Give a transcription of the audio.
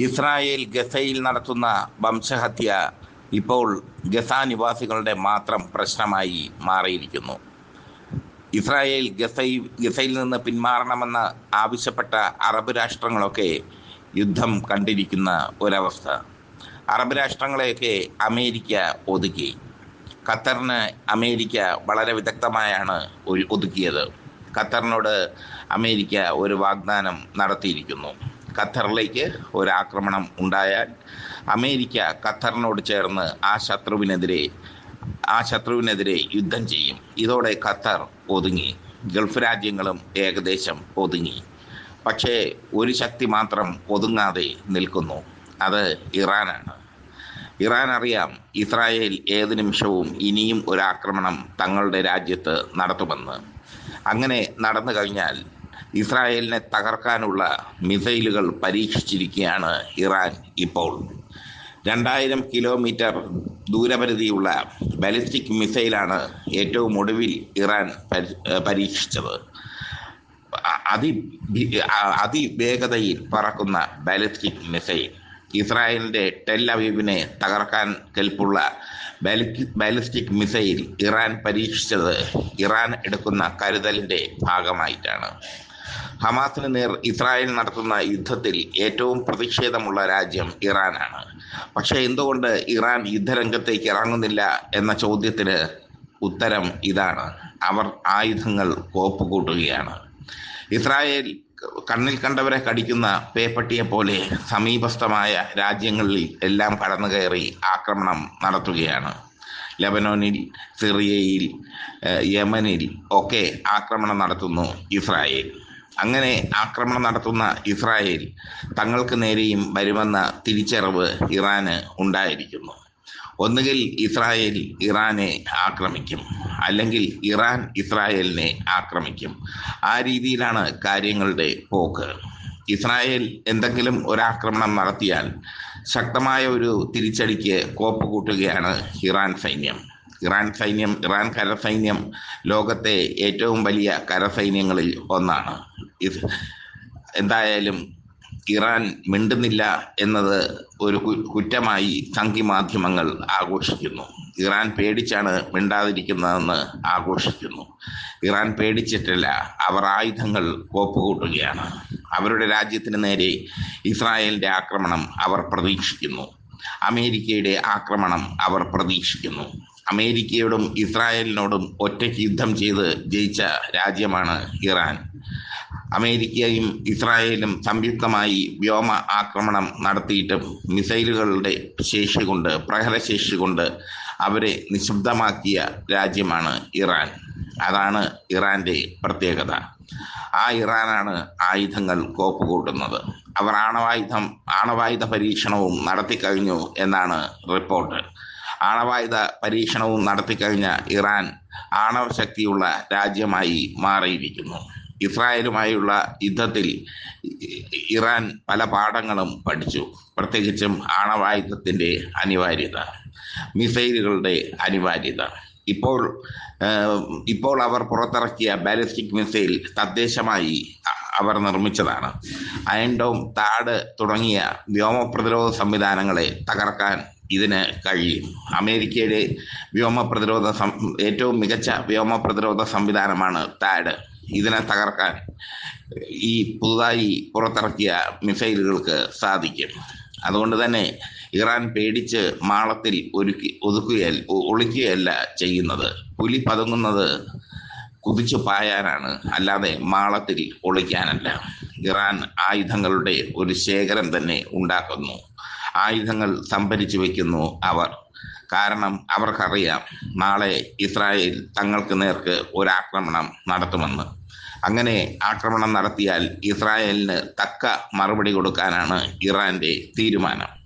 Israel ഗസയിൽ നടത്തുന്ന വംശഹത്യ ഇപ്പോൾ ഗസ നിവാസികളുടെ മാത്രം പ്രശ്നമായി മാറിയിരിക്കുന്നു. ഇസ്രായേൽ ഗസയിൽ നിന്ന് പിന്മാറണമെന്ന് ആവശ്യപ്പെട്ട അറബ് രാഷ്ട്രങ്ങളൊക്കെ യുദ്ധം കണ്ടിരിക്കുന്ന ഒരവസ്ഥ. അറബ് രാഷ്ട്രങ്ങളെയൊക്കെ അമേരിക്ക ഒതുക്കി. ഖത്തറിന് അമേരിക്ക വളരെ വിദഗ്ധമായാണ് ഒതുക്കിയത്. ഖത്തറിനോട് അമേരിക്ക ഒരു വാഗ്ദാനം നടത്തിയിരിക്കുന്നു. ഖത്തറിലേക്ക് ഒരാക്രമണം ഉണ്ടായാൽ അമേരിക്ക ഖത്തറിനോട് ചേർന്ന് ആ ശത്രുവിനെതിരെ യുദ്ധം ചെയ്യും. ഇതോടെ ഖത്തർ ഒതുങ്ങി. ഗൾഫ് രാജ്യങ്ങളും ഏകദേശം ഒതുങ്ങി. പക്ഷേ ഒരു ശക്തി മാത്രം ഒതുങ്ങാതെ നിൽക്കുന്നു. അത് ഇറാനാണ്. ഇറാൻ അറിയാം, ഇസ്രായേൽ ഏത് നിമിഷവും ഇനിയും ഒരാക്രമണം തങ്ങളുടെ രാജ്യത്ത് നടത്തുമെന്ന്. അങ്ങനെ നടന്നു കഴിഞ്ഞാൽ ഇസ്രായേലിനെ തകർക്കാനുള്ള മിസൈലുകൾ പരീക്ഷിച്ചിരിക്കുകയാണ് ഇറാൻ ഇപ്പോൾ. 2000 കിലോമീറ്റർ ദൂരപരിധിയുള്ള ബാലിസ്റ്റിക് മിസൈലാണ് ഏറ്റവും ഒടുവിൽ ഇറാൻ പരീക്ഷിച്ചത്. അതിവേഗതയിൽ പറക്കുന്ന ബാലിസ്റ്റിക് മിസൈൽ. ഇസ്രായേലിൻ്റെ ടെൽ അവീവിനെ തകർക്കാൻ കെൽപ്പുള്ള ബാലിസ്റ്റിക് മിസൈൽ ഇറാൻ പരീക്ഷിച്ചത് ഇറാൻ എടുക്കുന്ന കരുതലിൻ്റെ ഭാഗമായിട്ടാണ്. ഹമാസിന് നേർ ഇസ്രായേൽ നടത്തുന്ന യുദ്ധത്തിൽ ഏറ്റവും പ്രതിഷേധമുള്ള രാജ്യം ഇറാനാണ്. പക്ഷേ എന്തുകൊണ്ട് ഇറാൻ യുദ്ധരംഗത്തേക്ക് ഇറങ്ങുന്നില്ല എന്ന ചോദ്യത്തിന് ഉത്തരം ഇതാണ്: അവർ ആയുധങ്ങൾ കോപ്പുകൂട്ടുകയാണ്. ഇസ്രായേൽ കണ്ണിൽ കണ്ടവരെ കടിക്കുന്ന പേപ്പട്ടിയെ പോലെ സമീപസ്ഥമായ രാജ്യങ്ങളിൽ എല്ലാം കടന്നു കയറി ആക്രമണം നടത്തുകയാണ്. ലെബനോനിൽ, സിറിയയിൽ, യമനിൽ ഒക്കെ ആക്രമണം നടത്തുന്നു ഇസ്രായേൽ. അങ്ങനെ ആക്രമണം നടത്തുന്ന ഇസ്രായേൽ തങ്ങൾക്ക് നേരെയും വരുമെന്ന തിരിച്ചറിവ് ഇറാന് ഉണ്ടായിരിക്കുന്നു. ഒന്നുകിൽ ഇസ്രായേൽ ഇറാനെ ആക്രമിക്കും, അല്ലെങ്കിൽ ഇറാൻ ഇസ്രായേലിനെ ആക്രമിക്കും. ആ രീതിയിലാണ് കാര്യങ്ങളുടെ പോക്ക്. ഇസ്രായേൽ എന്തെങ്കിലും ഒരാക്രമണം നടത്തിയാൽ ശക്തമായ ഒരു തിരിച്ചടിക്ക് കോപ്പ് കൂട്ടുകയാണ് ഇറാൻ സൈന്യം. ഇറാൻ കരസൈന്യം ലോകത്തെ ഏറ്റവും വലിയ കരസൈന്യങ്ങളിൽ ഒന്നാണ്. എന്തായാലും ഇറാൻ മിണ്ടുന്നില്ല എന്നത് ഒരു കുറ്റമായി സംഘി മാധ്യമങ്ങൾ ആഘോഷിക്കുന്നു. ഇറാൻ പേടിച്ചാണ് മിണ്ടാതിരിക്കുന്നതെന്ന് ആഘോഷിക്കുന്നു. ഇറാൻ പേടിച്ചിട്ടില്ല, അവർ ആയുധങ്ങൾ കോപ്പുകൂട്ടുകയാണ്. അവരുടെ രാജ്യത്തിന് നേരെ ഇസ്രായേലിൻ്റെ ആക്രമണം അവർ പ്രതീക്ഷിക്കുന്നു. അമേരിക്കയുടെ ആക്രമണം അവർ പ്രതീക്ഷിക്കുന്നു. അമേരിക്കയോടും ഇസ്രായേലിനോടും ഒറ്റയ്ക്ക് യുദ്ധം ചെയ്ത് ജയിച്ച രാജ്യമാണ് ഇറാൻ. അമേരിക്കയും ഇസ്രായേലും സംയുക്തമായി വ്യോമ ആക്രമണം നടത്തിയിട്ടും മിസൈലുകളുടെ പ്രഹരശേഷി കൊണ്ട് അവരെ നിശബ്ദമാക്കിയ രാജ്യമാണ് ഇറാൻ. അതാണ് ഇറാൻ്റെ പ്രത്യേകത. ആ ഇറാനാണ് ആയുധങ്ങൾ കോപ്പുകൂട്ടുന്നത്. അവർ ആണവായുധ പരീക്ഷണവും നടത്തിക്കഴിഞ്ഞു എന്നാണ് റിപ്പോർട്ട്. ആണവായുധ പരീക്ഷണവും നടത്തിക്കഴിഞ്ഞ ഇറാൻ ആണവശക്തിയുള്ള രാജ്യമായി മാറിയിരിക്കുന്നു. ഇസ്രായേലുമായുള്ള യുദ്ധത്തിൽ ഇറാൻ പല പാഠങ്ങളും പഠിച്ചു. പ്രത്യേകിച്ചും ആണവായുധത്തിൻ്റെ അനിവാര്യത, മിസൈലുകളുടെ അനിവാര്യത. ഇപ്പോൾ അവർ പുറത്തിറക്കിയ ബാലിസ്റ്റിക് മിസൈൽ തദ്ദേശമായി അവർ നിർമ്മിച്ചതാണ്. അയൺ ഡോം, താഡ് തുടങ്ങിയ വ്യോമപ്രതിരോധ സംവിധാനങ്ങളെ തകർക്കാൻ ഇതിന് കഴിയും. അമേരിക്കയുടെ ഏറ്റവും മികച്ച വ്യോമപ്രതിരോധ സംവിധാനമാണ് താഡ്. ഇതിനെ തകർക്കാൻ ഈ പുതുതായി പുറത്തിറക്കിയ മിസൈലുകൾക്ക് സാധിക്കും. അതുകൊണ്ട് തന്നെ ഇറാൻ പേടിച്ച് മാളത്തിൽ ഒളിക്കുകയല്ല ചെയ്യുന്നത്. പുലി പതുങ്ങുന്നത് കുതിച്ചു പായാനാണ്, അല്ലാതെ മാളത്തിൽ ഒളിക്കാനല്ല. ഇറാൻ ആയുധങ്ങളുടെ ഒരു ശേഖരം തന്നെ ഉണ്ടാക്കുന്നു. ആയുധങ്ങൾ സംഭരിച്ചു വയ്ക്കുന്നു അവർ. കാരണം അവർക്കറിയാം, നാളെ ഇസ്രായേൽ തങ്ങൾക്ക് നേർക്ക് ഒരാക്രമണം നടത്തുമെന്ന്. അങ്ങനെ ആക്രമണം നടത്തിയാൽ ഇസ്രായേലിന് തക്ക മറുപടി കൊടുക്കാനാണ് ഇറാൻ്റെ തീരുമാനം.